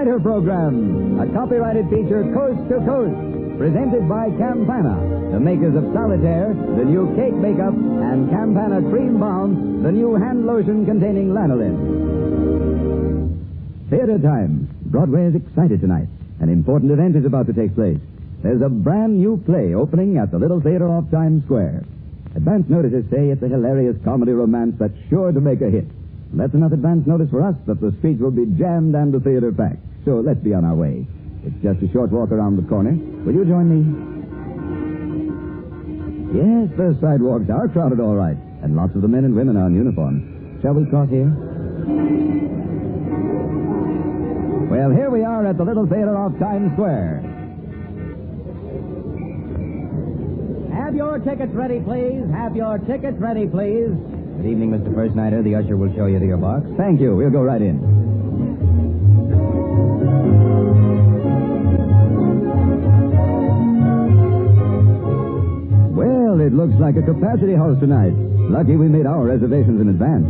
Snyder Program, a copyrighted feature coast to coast, presented by Campana, the makers of Solitaire, the new cake makeup, and Campana Cream Balm, the new hand lotion containing lanolin. Theater time. Broadway is excited tonight. An important event is about to take place. There's a brand new play opening at the Little Theater off Times Square. Advance notices say it's a hilarious comedy romance that's sure to make a hit. That's enough advance notice for us that the streets will be jammed and the theater packed. So let's be on our way. It's just a short walk around the corner. Will you join me? Yes, the sidewalks are crowded all right. And lots of the men and women are in uniform. Shall we cross here? Well, here we are at the Little Theater off Times Square. Have your tickets ready, please. Have your tickets ready, please. Good evening, Mr. First Nighter. The usher will show you to your box. Thank you. We'll go right in. Well, it looks like a capacity house tonight. Lucky we made our reservations in advance.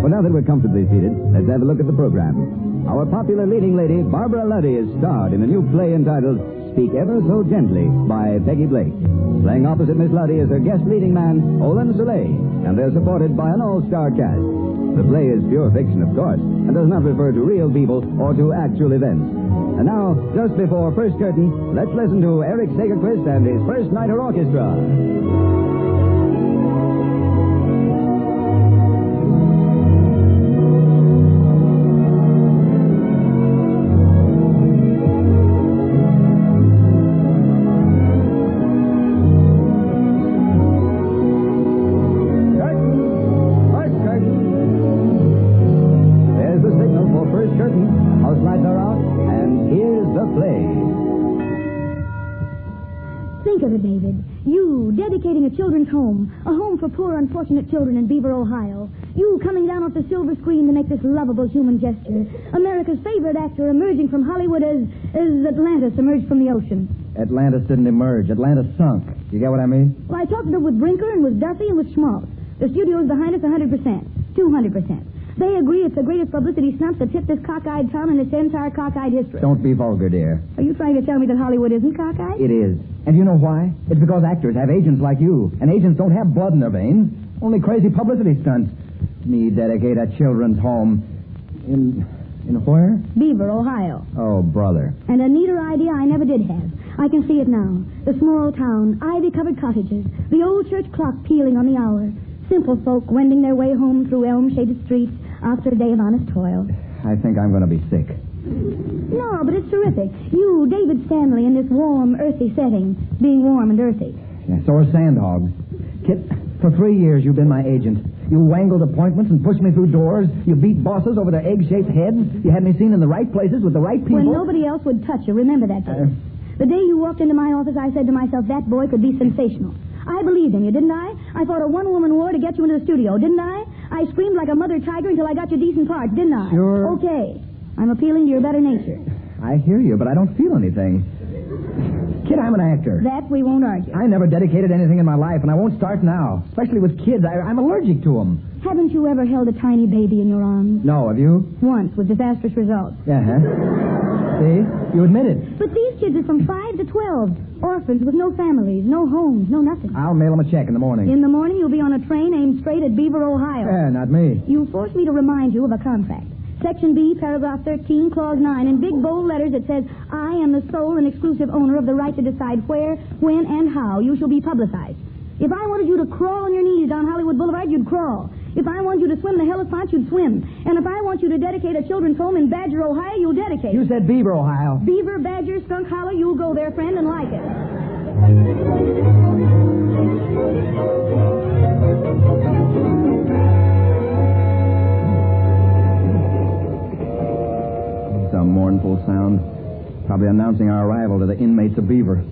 Well, now that we're comfortably seated, let's have a look at the program. Our popular leading lady, Barbara Luddy, is starred in a new play entitled Speak Ever So Gently by Peggy Blake. Playing opposite Miss Luddy is her guest leading man, Olin Soleil, and they're supported by an all-star cast. The play is pure fiction, of course, and does not refer to real people or to actual events. And now, just before first curtain, let's listen to Eric Sagerquist and his First Nighter Orchestra. Dedicating a children's home, a home for poor, unfortunate children in Beaver, Ohio. You coming down off the silver screen to make this lovable human gesture. America's favorite actor emerging from Hollywood as Atlantis emerged from the ocean. Atlantis didn't emerge. Atlantis sunk. You get what I mean? Well, I talked with Brinker and with Duffy and with Schmaltz. The studio's behind us 100%. 200%. They agree it's the greatest publicity stunt that's hit this cockeyed town in its entire cockeyed history. Don't be vulgar, dear. Are you trying to tell me that Hollywood isn't cockeyed? It is. And you know why? It's because actors have agents like you. And agents don't have blood in their veins. Only crazy publicity stunts. Me dedicate a children's home in where? Beaver, Ohio. Oh, brother. And a neater idea I never did have. I can see it now. The small town, ivy-covered cottages, the old church clock pealing on the hour. Simple folk wending their way home through elm-shaded streets after a day of honest toil. I think I'm going to be sick. No, but it's terrific. You, David Stanley, in this warm, earthy setting, being warm and earthy. Yeah, so are sandhogs. Kit, for 3 years you've been my agent. You wangled appointments and pushed me through doors. You beat bosses over their egg-shaped heads. You had me seen in the right places with the right people. When nobody else would touch you, remember that, Dave. The day you walked into my office, I said to myself, that boy could be sensational. I believed in you, didn't I? I fought a one-woman war to get you into the studio, didn't I? I screamed like a mother tiger until I got you decent parts, didn't I? Sure. Okay. I'm appealing to your better nature. I hear you, but I don't feel anything. Kid, I'm an actor. That we won't argue. I never dedicated anything in my life, and I won't start now. Especially with kids. I'm allergic to them. Haven't you ever held a tiny baby in your arms? No, have you? Once, with disastrous results. Uh-huh. See? You admit it. But these kids are from 5 to 12. Orphans with no families, no homes, no nothing. I'll mail them a check in the morning. In the morning, you'll be on a train aimed straight at Beaver, Ohio. Not me. You forced me to remind you of a contract. Section B, paragraph 13, clause 9. In big bold letters, it says, I am the sole and exclusive owner of the right to decide where, when, and how you shall be publicized. If I wanted you to crawl on your knees down Hollywood Boulevard, you'd crawl. If I wanted you to swim the Hellespont, you'd swim. And if I want you to dedicate a children's home in Badger, Ohio, you'll dedicate. You said Beaver, Ohio. Beaver, Badger, Skunk Hollow, you'll go there, friend, and like it. Some mournful sound. Probably announcing our arrival to the inmates of Beaver.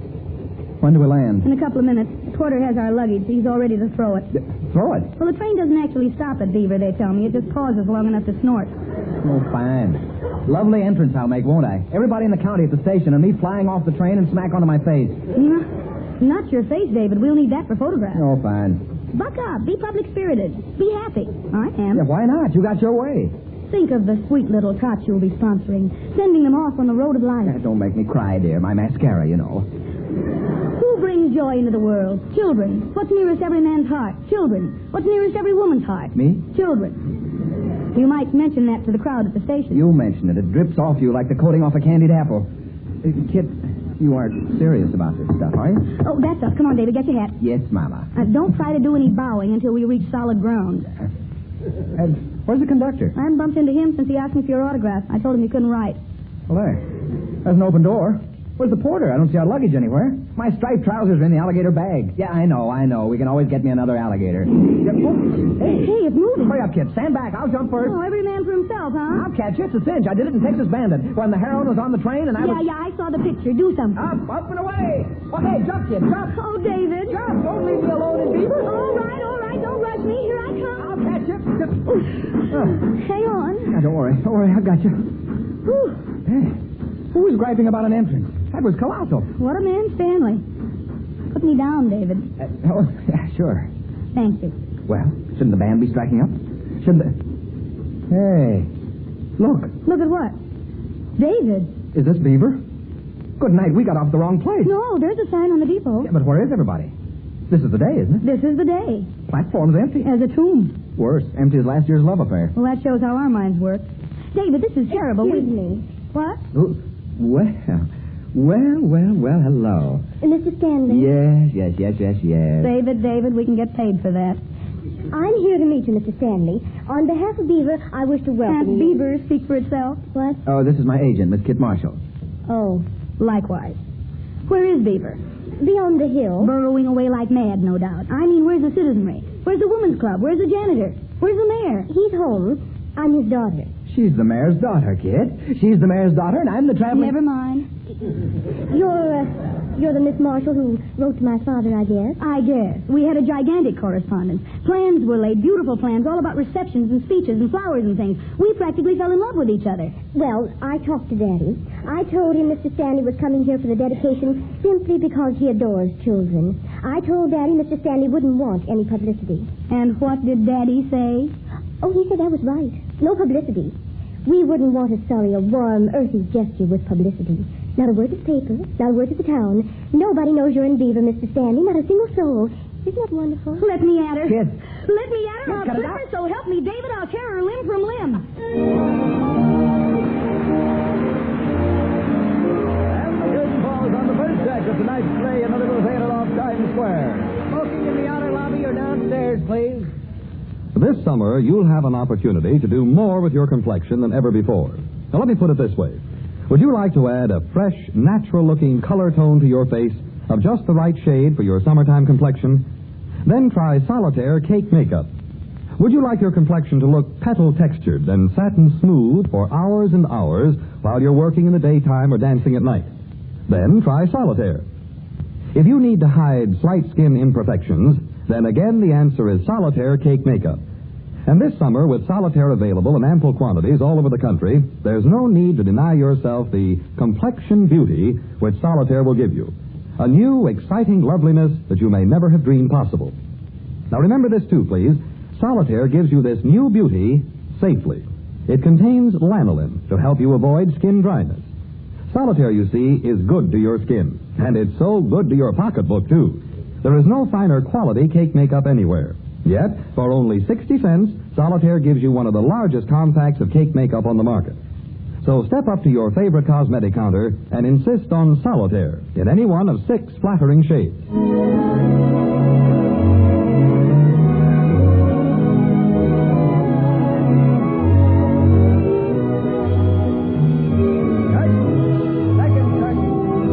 When do we land? In a couple of minutes. Porter has our luggage. He's all ready to throw it. Throw it? Well, the train doesn't actually stop at Beaver, they tell me. It just pauses long enough to snort. Oh, fine. Lovely entrance I'll make, won't I? Everybody in the county at the station and me flying off the train and smack onto my face. Not your face, David. We'll need that for photographs. Oh, fine. Buck up. Be public-spirited. Be happy. I am. Yeah, why not? You got your way. Think of the sweet little tots you'll be sponsoring, sending them off on the road of life. Don't make me cry, dear. My mascara, you know. Who brings joy into the world? Children. What's nearest every man's heart? Children. What's nearest every woman's heart? Me? Children. You might mention that to the crowd at the station. You mentioned it. It drips off you like the coating off a candied apple. Kid, you aren't serious about this stuff, are you? Oh, that's us. Come on, David, get your hat. Yes, Mama. Don't try to do any bowing until we reach solid ground. Where's the conductor? I haven't bumped into him since he asked me for your autograph. I told him you couldn't write. Well, there's an open door. Where's the porter? I don't see our luggage anywhere. My striped trousers are in the alligator bag. Yeah, I know. We can always get me another alligator. Hey, it's moving. Hurry up, kid. Stand back. I'll jump first. Oh, every man for himself, huh? I'll catch you. It's a cinch. I did it in Texas Bandit when the heroine was on the train and I was... Yeah, I saw the picture. Do something. Up and away. Okay, jump, kid. Jump. Oh, David. Jump. Don't leave me alone in Beaver. All right. Don't rush me. Here I come. I'll catch you. Hang on. Now, don't worry. I've got you. Whew. Hey, who was griping about an entrance? That was colossal. What a man, Stanley. Put me down, David. Yeah, sure. Thank you. Well, shouldn't the band be striking up? Hey, look. Look at what? David. Is this Beaver? Good night. We got off the wrong place. No, there's a sign on the depot. Yeah, but where is everybody? This is the day, isn't it? This is the day. Platform's empty. As a tomb. Worse, empty as last year's love affair. Well, that shows how our minds work. David, this is terrible. Excuse me. What? Oh, well, hello. Mr. Stanley. Yes. David, we can get paid for that. I'm here to meet you, Mr. Stanley. On behalf of Beaver, I wish to welcome Can't you. Beaver speak for itself? What? Oh, this is my agent, Miss Kit Marshall. Oh. Likewise. Where is Beaver? Beyond the hill. Burrowing away like mad, no doubt. I mean, where's the citizenry? Where's the women's club? Where's the janitor? Where's the mayor? He's home. I'm his daughter. She's the mayor's daughter, kid. She's the mayor's daughter, and I'm the traveling... Never mind. You're the Miss Marshall who wrote to my father, I guess. I guess. We had a gigantic correspondence. Plans were laid, beautiful plans, all about receptions and speeches and flowers and things. We practically fell in love with each other. Well, I talked to Daddy. I told him Mr. Stanley was coming here for the dedication simply because he adores children. I told Daddy Mr. Stanley wouldn't want any publicity. And what did Daddy say? Oh, he said that was right. No publicity. We wouldn't want to sully a warm, earthy gesture with publicity. Not a word to the paper, not a word to the town. Nobody knows you're in Beaver, Mr. Stanley. Not a single soul. Isn't that wonderful? Let me at her. Kid. Let me at her. I'll cut it clip her, out. so help me, David. I'll tear her limb from limb. And the curtain falls on the first act of tonight's play in the little theater off Times Square. Smoking in the outer lobby or downstairs, please. This summer, you'll have an opportunity to do more with your complexion than ever before. Now, let me put it this way. Would you like to add a fresh, natural-looking color tone to your face of just the right shade for your summertime complexion? Then try Solitaire Cake Makeup. Would you like your complexion to look petal-textured and satin-smooth for hours and hours while you're working in the daytime or dancing at night? Then try Solitaire. If you need to hide slight skin imperfections, then again the answer is Solitaire Cake Makeup. And this summer, with Solitaire available in ample quantities all over the country, there's no need to deny yourself the complexion beauty which Solitaire will give you. A new, exciting loveliness that you may never have dreamed possible. Now remember this too, please. Solitaire gives you this new beauty safely. It contains lanolin to help you avoid skin dryness. Solitaire, you see, is good to your skin. And it's so good to your pocketbook, too. There is no finer quality cake makeup anywhere. Yet, for only 60 cents, Solitaire gives you one of the largest compacts of cake makeup on the market. So step up to your favorite cosmetic counter and insist on Solitaire in any one of 6 flattering shades.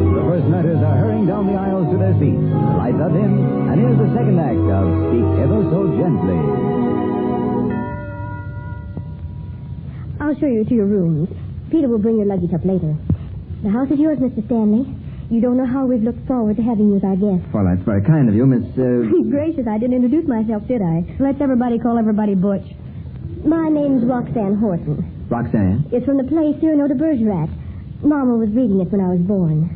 The first nutters are hurrying down the aisles to their seats. The lights are dim, and here's the second act of Speak Ever So Gently. I'll show you to your rooms. Peter will bring your luggage up later. The house is yours, Mr. Stanley. You don't know how we've looked forward to having you as our guest. Well, that's very kind of you, Miss... Gracious, I didn't introduce myself, did I? Let's everybody call everybody Butch. My name's Roxanne Horton. Roxanne. It's from the play Cyrano de Bergerac. Mama was reading it when I was born.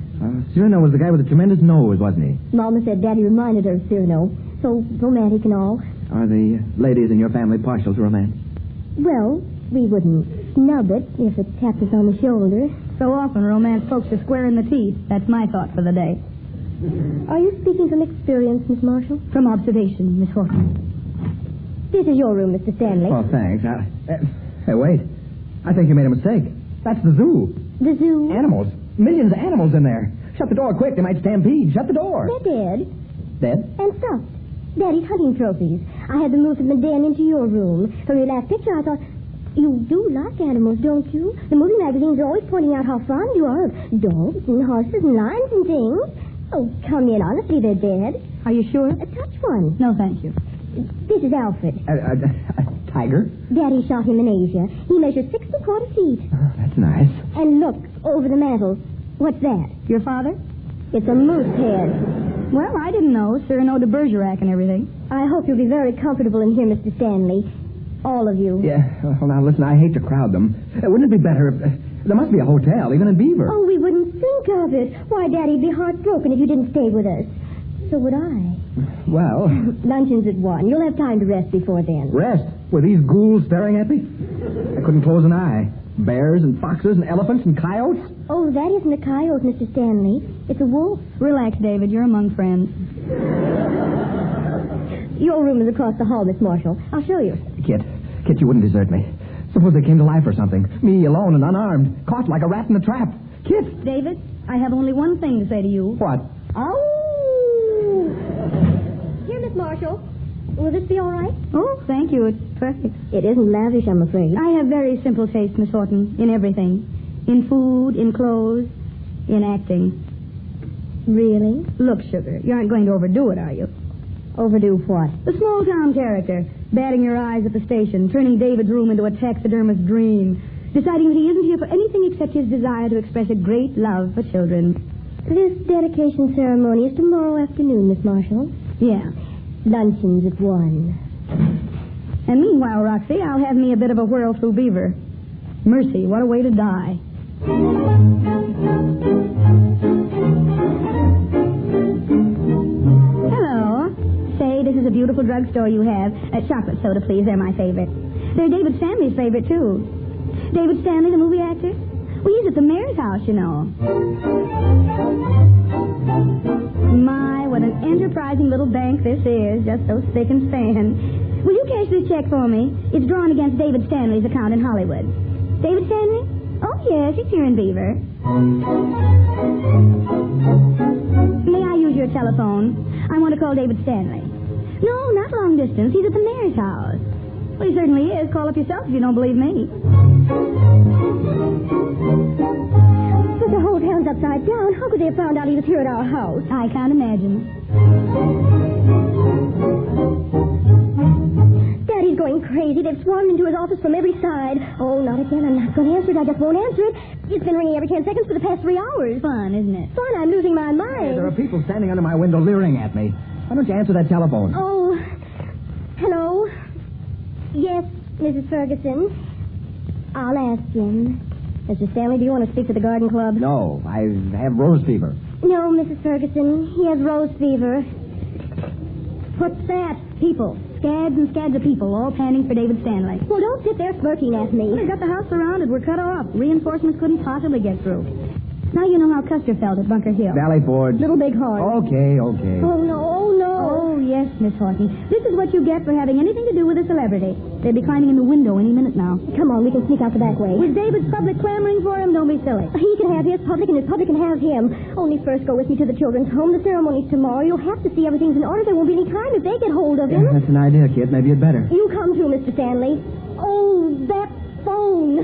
Cyrano was the guy with the tremendous nose, wasn't he? Mama said Daddy reminded her of Cyrano. So romantic and all. Are the ladies in your family partial to romance? Well, We wouldn't snub it if it tapped us on the shoulder. So often romance folks are square in the teeth. That's my thought for the day. Are you speaking from experience, Miss Marshall? From observation, Miss Horton. This is your room, Mr. Stanley. Oh, thanks. Hey, wait. I think you made a mistake. That's the zoo. The zoo? Animals. Millions of animals in there. Shut the door quick. They might stampede. Shut the door. They're dead. Dead? And stuffed. Daddy's hunting trophies. I had them moved from the den into your room. For your last picture, I thought, you do like animals, don't you? The movie magazines are always pointing out how fond you are of dogs and horses and lions and things. Oh, come in. Honestly, they're dead. Are you sure? Touch one. No, thank you. This is Alfred. A tiger? Daddy shot him in Asia. He measures 6 1/4 feet. Oh, that's nice. And look, over the mantel. What's that? Your father? It's a moose head. Well, I didn't know. Cyrano de Bergerac and everything. I hope you'll be very comfortable in here, Mr. Stanley. All of you. Yeah. Well, now, listen, I hate to crowd them. Wouldn't it be better if... there must be a hotel, even in Beaver. Oh, we wouldn't think of it. Why, Daddy'd be heartbroken if you didn't stay with us. So would I. Well... Luncheon's at 1. You'll have time to rest before then. Rest? With these ghouls staring at me? I couldn't close an eye. Bears and foxes and elephants and coyotes? Oh, that isn't a coyote, Mr. Stanley. It's a wolf. Relax, David. You're among friends. Your room is across the hall, Miss Marshall. I'll show you. Kit, you wouldn't desert me. Suppose they came to life or something. Me alone and unarmed, caught like a rat in a trap. Kit! David, I have only one thing to say to you. What? Oh! Here, Miss Marshall. Will this be all right? Oh, thank you. It's perfect. It isn't lavish, I'm afraid. I have very simple taste, Miss Horton, in everything. In food, in clothes, in acting. Really? Look, Sugar, you aren't going to overdo it, are you? Overdo what? The small-town character, batting your eyes at the station, turning David's room into a taxidermist's dream, deciding that he isn't here for anything except his desire to express a great love for children. This dedication ceremony is tomorrow afternoon, Miss Marshall. Yeah. Luncheon's at 1. And meanwhile, Roxy, I'll have me a bit of a whirl through Beaver. Mercy, what a way to die. Hello. Say, this is a beautiful drugstore you have. Chocolate soda, please. They're my favorite. They're David Stanley's favorite, too. David Stanley, the movie actor? Well, he's at the mayor's house, you know. My, what an enterprising little bank this is. Just so spick and span. Will you cash this check for me? It's drawn against David Stanley's account in Hollywood. David Stanley? Oh, yes, he's here in Beaver. May I use your telephone? I want to call David Stanley. No, not long distance. He's at the mayor's house. Well, he certainly is. Call up yourself if you don't believe me. But the whole town's upside down. How could they have found out he was here at our house? I can't imagine. Daddy's going crazy. They've swarmed into his office from every side. Oh, not again. I'm not going to answer it. I just won't answer it. It's been ringing every 10 seconds for the past 3 hours. Fun, isn't it? Fun. I'm losing my mind. Hey, there are people standing under my window leering at me. Why don't you answer that telephone? Oh, hello. Yes, Mrs. Ferguson. I'll ask him. Mr. Stanley, do you want to speak to the garden club? No, I have rose fever. No, Mrs. Ferguson. He has rose fever. What's that? People. Scads and scads of people, all panning for David Stanley. Well, don't sit there smirking at me. We've got the house surrounded. We're cut off. Reinforcements couldn't possibly get through. Now you know how Custer felt at Bunker Hill. Valley Forge. Little Big Horn. Okay. Oh, no. Oh, yes, Miss Horton. This is what you get for having anything to do with a celebrity. They'll be climbing in the window any minute now. Come on, we can sneak out the back way. With David's public clamoring for him, don't be silly. He can have his public, and his public can have him. Only first go with me to the children's home. The ceremony's tomorrow. You'll have to see everything's in order. There won't be any time if they get hold of him. Yeah, that's an idea, kid. Maybe you'd better. You come too, Mr. Stanley. Oh, that phone.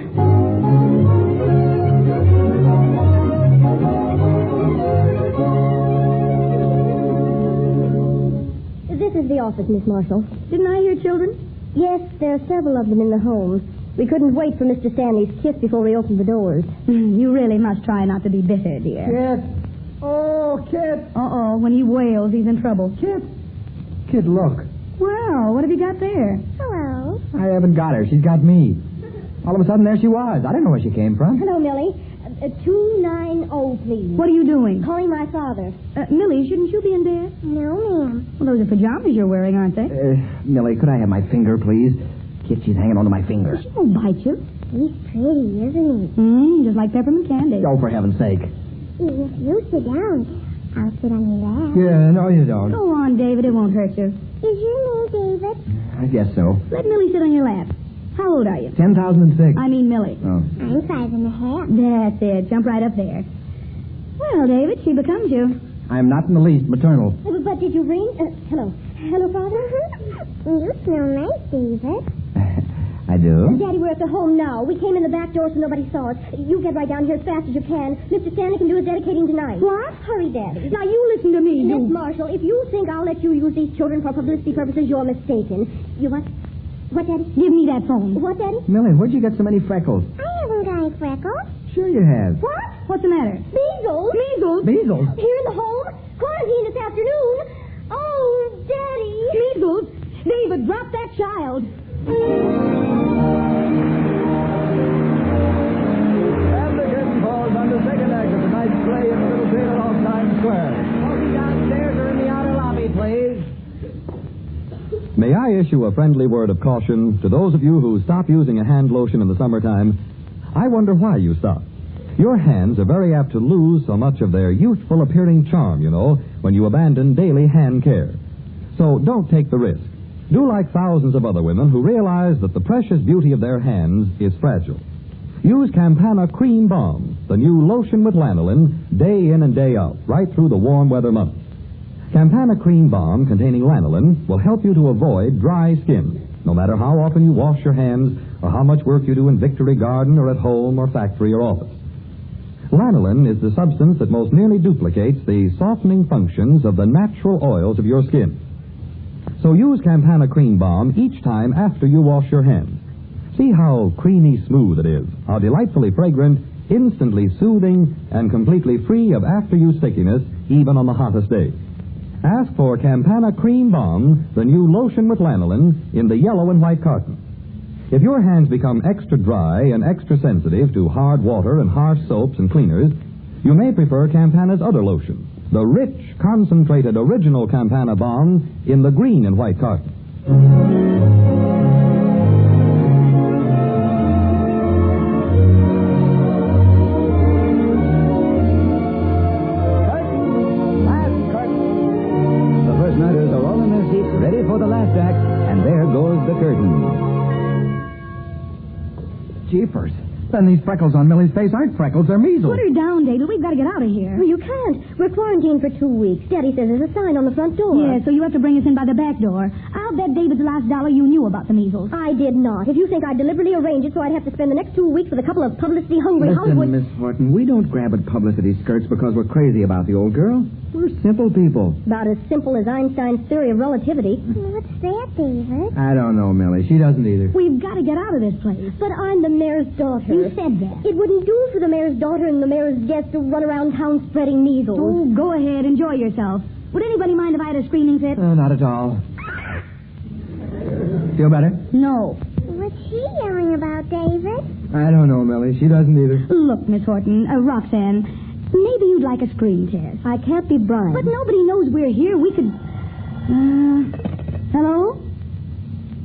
This is the office, Miss Marshall. Didn't I hear children? Yes, there are several of them in the home. We couldn't wait for Mr. Stanley's kiss before we opened the doors. You really must try not to be bitter, dear. Kid. Oh, Kid. Uh-oh. When he wails, he's in trouble. Kid, look. Well, what have you got there? Hello. I haven't got her. She's got me. All of a sudden, there she was. I didn't know where she came from. Hello, Millie. 290, please. What are you doing? Calling my father. Millie, shouldn't you be in bed? No, ma'am. Well, those are pajamas you're wearing, aren't they? Millie, could I have my finger, please? Kid, she's hanging onto my finger. She won't bite you. He's pretty, isn't he? Just like peppermint candy. Oh, for heaven's sake. If you sit down, I'll sit on your lap. Yeah, no, you don't. Go on, David. It won't hurt you. Is your name David? I guess so. Let Millie sit on your lap. How old are you? 10,006. I mean Millie. Oh. I'm 5.5. That's it. Jump right up there. Well, David, she becomes you. I'm not in the least maternal. But did you ring? Hello. Hello, Father? You smell nice, David. I do? Daddy, we're at the home now. We came in the back door so nobody saw us. You get right down here as fast as you can. Mr. Stanley can do his dedicating tonight. What? Hurry, Daddy. Now, you listen to me. Miss Marshall, if you think I'll let you use these children for publicity purposes, you're mistaken. You what? What, Daddy? Give me that phone. What, Daddy? Millie, where'd you get so many freckles? I haven't got any freckles. Sure you have. What? What's the matter? Measles. Measles? Measles? Here in the home. Quarantine this afternoon. Oh, Daddy. Measles? David, drop that child. And the curtain falls on the second act of tonight's play in the Little Theater off Times Square. Walking downstairs or in the outer lobby, please. May I issue a friendly word of caution to those of you who stop using a hand lotion in the summertime? I wonder why you stop. Your hands are very apt to lose so much of their youthful appearing charm, you know, when you abandon daily hand care. So don't take the risk. Do like thousands of other women who realize that the precious beauty of their hands is fragile. Use Campana Cream Balm, the new lotion with lanolin, day in and day out, right through the warm weather months. Campana Cream Balm containing lanolin will help you to avoid dry skin, no matter how often you wash your hands or how much work you do in Victory Garden or at home or factory or office. Lanolin is the substance that most nearly duplicates the softening functions of the natural oils of your skin. So use Campana Cream Balm each time after you wash your hands. See how creamy smooth it is, how delightfully fragrant, instantly soothing, and completely free of after-use stickiness, even on the hottest day. Ask for Campana Cream Balm, the new lotion with lanolin, in the yellow and white carton. If your hands become extra dry and extra sensitive to hard water and harsh soaps and cleaners, you may prefer Campana's other lotion, the rich, concentrated original Campana Balm in the green and white carton. Curtain! Last curtain! The first nighters are all in their seats, ready for the last act, and there goes the curtain. Jeepers. Then these freckles on Millie's face aren't freckles, they're measles. Put her down, David. We've got to get out of here. Well, you can't. We're quarantined for 2 weeks. Daddy says there's a sign on the front door. Yeah, so you have to bring us in by the back door. I'll bet David's last dollar you knew about the measles. I did not. If you think I deliberately arranged it so I'd have to spend the next 2 weeks with a couple of publicity-hungry Listen, Hollywood... Miss Horton, we don't grab at publicity skirts because we're crazy about the old girl. We're simple people. About as simple as Einstein's theory of relativity. What's that, David? I don't know, Millie. She doesn't either. We've got to get out of this place. But I'm the mayor's daughter. You said that. It wouldn't do for the mayor's daughter and the mayor's guest to run around town spreading measles. Oh, go ahead. Enjoy yourself. Would anybody mind if I had a screaming fit? Not at all. Feel better? No. What's she yelling about, David? I don't know, Millie. She doesn't either. Look, Miss Horton, Roxanne, maybe you'd like a screen test. I can't be bribed. But nobody knows we're here. We could... hello?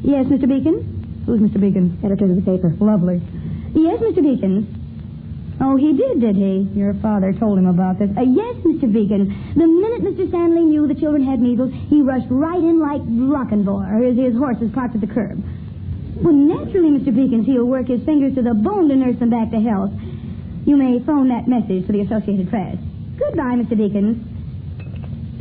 Yes, Mr. Beacon? Who's Mr. Beacon? Editor of the paper. Lovely. Yes, Mr. Beacon. Oh, he did he? Your father told him about this. Yes, Mr. Beacon. The minute Mr. Stanley knew the children had measles, he rushed right in like Lochinvar. His horse is parked at the curb. Well, naturally, Mr. Beacon, he'll work his fingers to the bone to nurse them back to health. You may phone that message to the Associated Press. Goodbye, Mr. Beacon.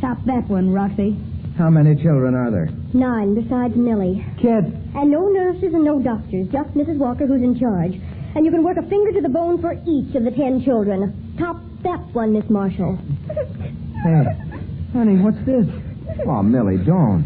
Top that one, Roxy. How many children are there? 9, besides Millie. Kids. And no nurses and no doctors, just Mrs. Walker, who's in charge. And you can work a finger to the bone for each of the 10 children. Top that one, Miss Marshall. Hey, honey, what's this? Oh, Millie, don't.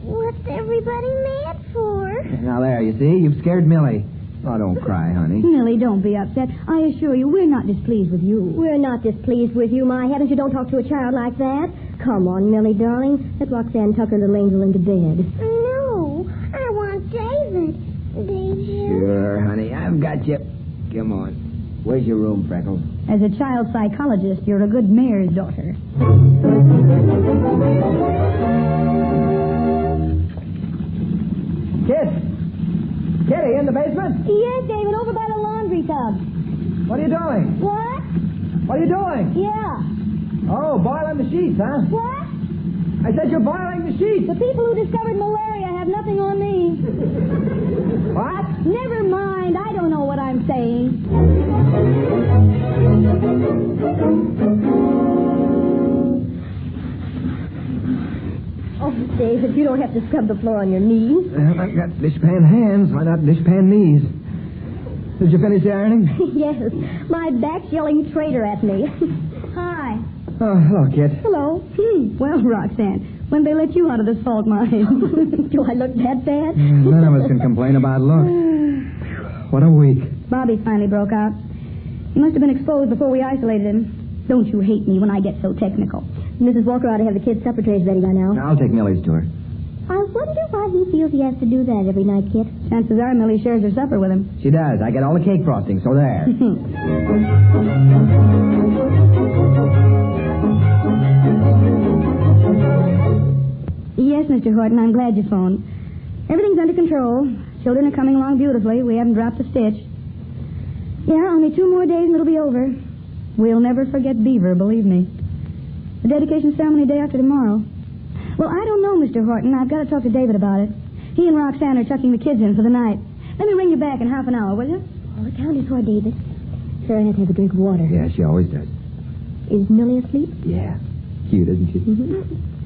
What's everybody mad for? Now, there, you see? You've scared Millie. Oh, don't cry, honey. Millie, don't be upset. I assure you, we're not displeased with you. We're not displeased with you, my heavens. You don't talk to a child like that. Come on, Millie, darling. Let Roxanne tuck her little angel into bed. No, I want David. David. Sure, honey. I've got you. Come on. Where's your room, Freckles? As a child psychologist, you're a good mayor's daughter. Kids! basement? Yes, David, over by the laundry tub. What are you doing? What? What are you doing? Yeah. Oh, boiling the sheets, huh? What? I said you're boiling the sheets. The people who discovered malaria have nothing on me. What? Never mind. I don't know what I'm saying. Oh, David, you don't have to scrub the floor on your knees. Well, I've got dishpan hands. Why not dishpan knees? Did you finish the ironing? Yes. My back's yelling traitor at me. Hi. Oh, hello, Kit. Hello. Well, Roxanne, when they let you out of the salt mine. Do I look that bad? None of us can complain about looks. What a week. Bobby finally broke out. He must have been exposed before we isolated him. Don't you hate me when I get so technical? Mrs. Walker ought to have the kids' supper trays ready by now. I'll take Millie's to her. I wonder why he feels he has to do that every night, Kit. Chances are Millie shares her supper with him. She does. I get all the cake frosting, so there. Yes, Mr. Horton, I'm glad you phoned. Everything's under control. Children are coming along beautifully. We haven't dropped a stitch. Yeah, only 2 more days and it'll be over. We'll never forget Beaver, believe me. The dedication ceremony day after tomorrow. Well, I don't know, Mr. Horton. I've got to talk to David about it. He and Roxanne are tucking the kids in for the night. Let me ring you back in half an hour, will you? Oh, accounted for, David. Sarah had to have a drink of water. Yeah, she always does. Is Millie asleep? Yeah. Cute, isn't she?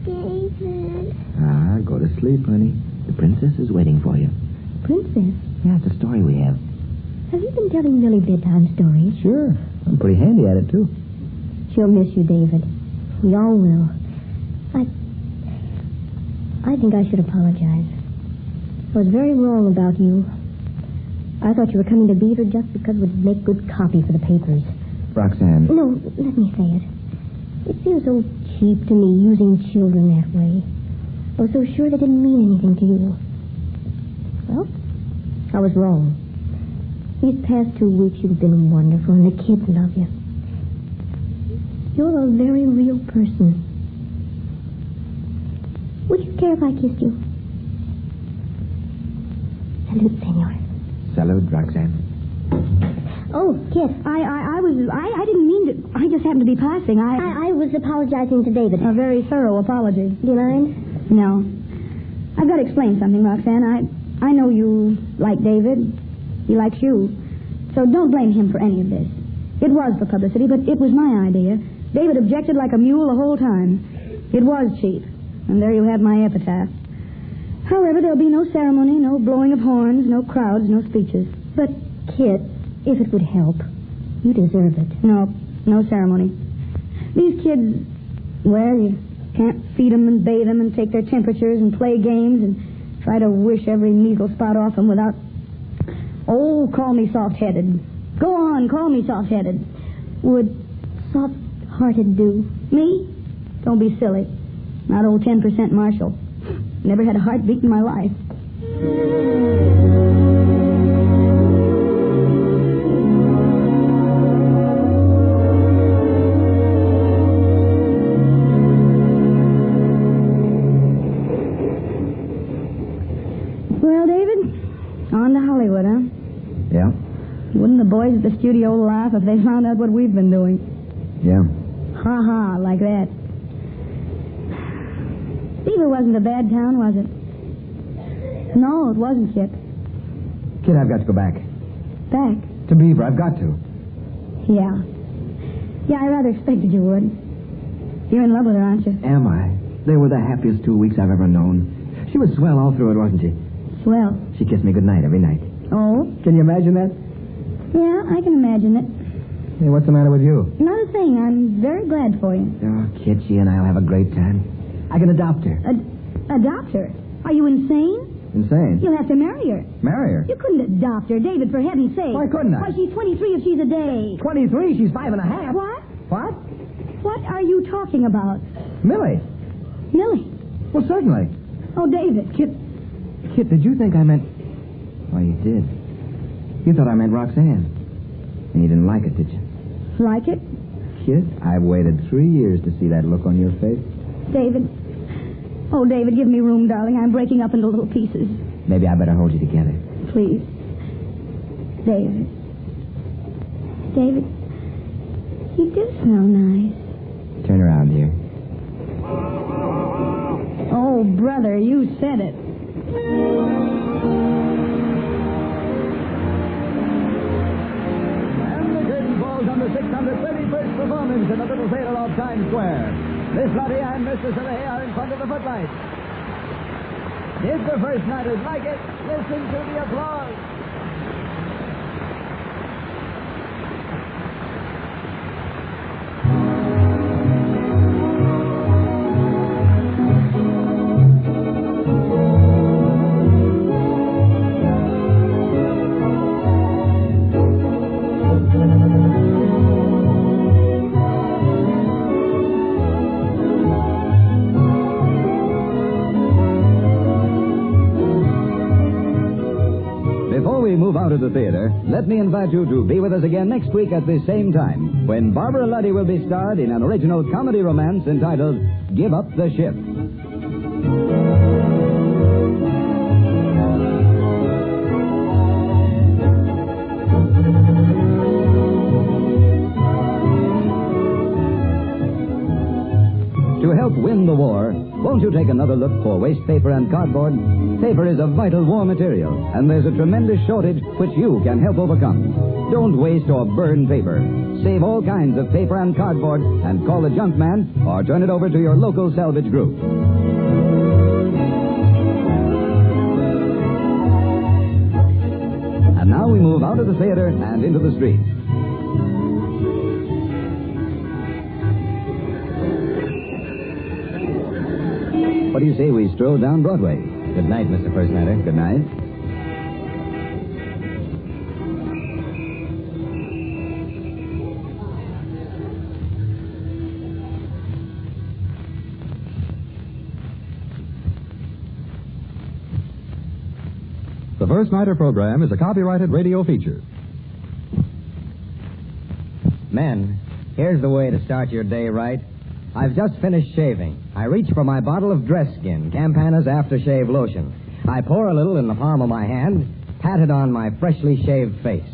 David. Ah, go to sleep, honey. The princess is waiting for you. Princess, Yeah, it's a story we have. have you been telling Millie bedtime stories? Sure. I'm pretty handy at it, too. She'll miss you, David. We all will. I think I should apologize. I was very wrong about you. I thought you were coming to Beaver just because it would make good copy for the papers. Roxanne. No, let me say it. It seems so cheap to me using children that way. I was so sure they didn't mean anything to you. Well, I was wrong. These past 2 weeks you've been wonderful, and the kids love you. You're a very real person. Would you care if I kissed you? Salute, senor. Salute, Roxanne. Oh, Kit. I didn't mean to. I just happened to be passing. I was apologizing to David. A very thorough apology. Do you mind? No. I've got to explain something, Roxanne. I know you like David. He likes you. So don't blame him for any of this. It was for publicity, but it was my idea. David objected like a mule the whole time. It was cheap. And there you have my epitaph. However, there'll be no ceremony, no blowing of horns, no crowds, no speeches. But, Kit, if it would help, you deserve it. No ceremony. These kids, well, you can't feed them and bathe them and take their temperatures and play games and try to wish every measles spot off them without... Oh, call me soft-headed. Go on, call me soft-headed. Would soft-hearted do? Me? Don't be silly. Not old 10% Marshall. Never had a heartbeat in my life. Well, David, on to Hollywood, huh? Yeah? Wouldn't the boys at the studio laugh if they found out what we've been doing? Yeah. Ha-ha, like that. Beaver wasn't a bad town, was it? No, it wasn't, Kit. Kid, I've got to go back. Back? To Beaver, I've got to. Yeah. Yeah, I rather expected you would. You're in love with her, aren't you? Am I? They were the happiest 2 weeks I've ever known. She was swell all through it, wasn't she? Swell. She kissed me goodnight every night. Oh? Can you imagine that? Yeah, I can imagine it. Hey, what's the matter with you? Not a thing. I'm very glad for you. Oh, Kid, she and I'll have a great time. I can adopt her. Adopt her? Are you insane? Insane. You'll have to marry her. Marry her? You couldn't adopt her, David, for heaven's sake. Why couldn't I? Why, she's 23 if she's a day. 23? She's 5 and a half. What? What? What are you talking about? Millie. Millie. Well, certainly. Oh, David. Kit, did you think I meant... Well, you did. You thought I meant Roxanne. And you didn't like it, did you? Like it? Kid, I've waited 3 years to see that look on your face. David. Oh, David, give me room, darling. I'm breaking up into little pieces. Maybe I better hold you together. Please. David. David, you do smell nice. Turn around, dear. Oh, brother, you said it. And the curtain falls on the 631st performance in the Little Theater of Times Square. Miss Lottie and Mr. Soleil are in front of the footlights. Did the first nighters like it? Listen to the applause. Before we move out of the theater, let me invite you to be with us again next week at the same time, when Barbara Luddy will be starred in an original comedy romance entitled Give Up the Ship. To help win the war, won't you take another look for waste paper and cardboard? Paper is a vital war material, and there's a tremendous shortage which you can help overcome. Don't waste or burn paper. Save all kinds of paper and cardboard and call the junk man or turn it over to your local salvage group. And now we move out of the theater and into the street. What do you say we stroll down Broadway? Good night, Mr. First Nighter. Good night. The First Nighter program is a copyrighted radio feature. Men, here's the way to start your day right. I've just finished shaving. I reach for my bottle of Dress Skin, Campana's aftershave lotion. I pour a little in the palm of my hand, pat it on my freshly shaved face.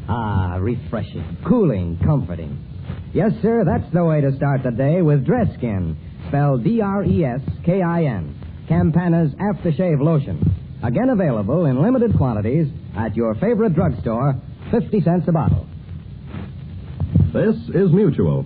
Ah, refreshing, cooling, comforting. Yes, sir, that's the way to start the day with Dress Skin, spelled D-R-E-S-K-I-N, Campana's aftershave lotion. Again available in limited quantities at your favorite drugstore, 50 cents a bottle. This is Mutual.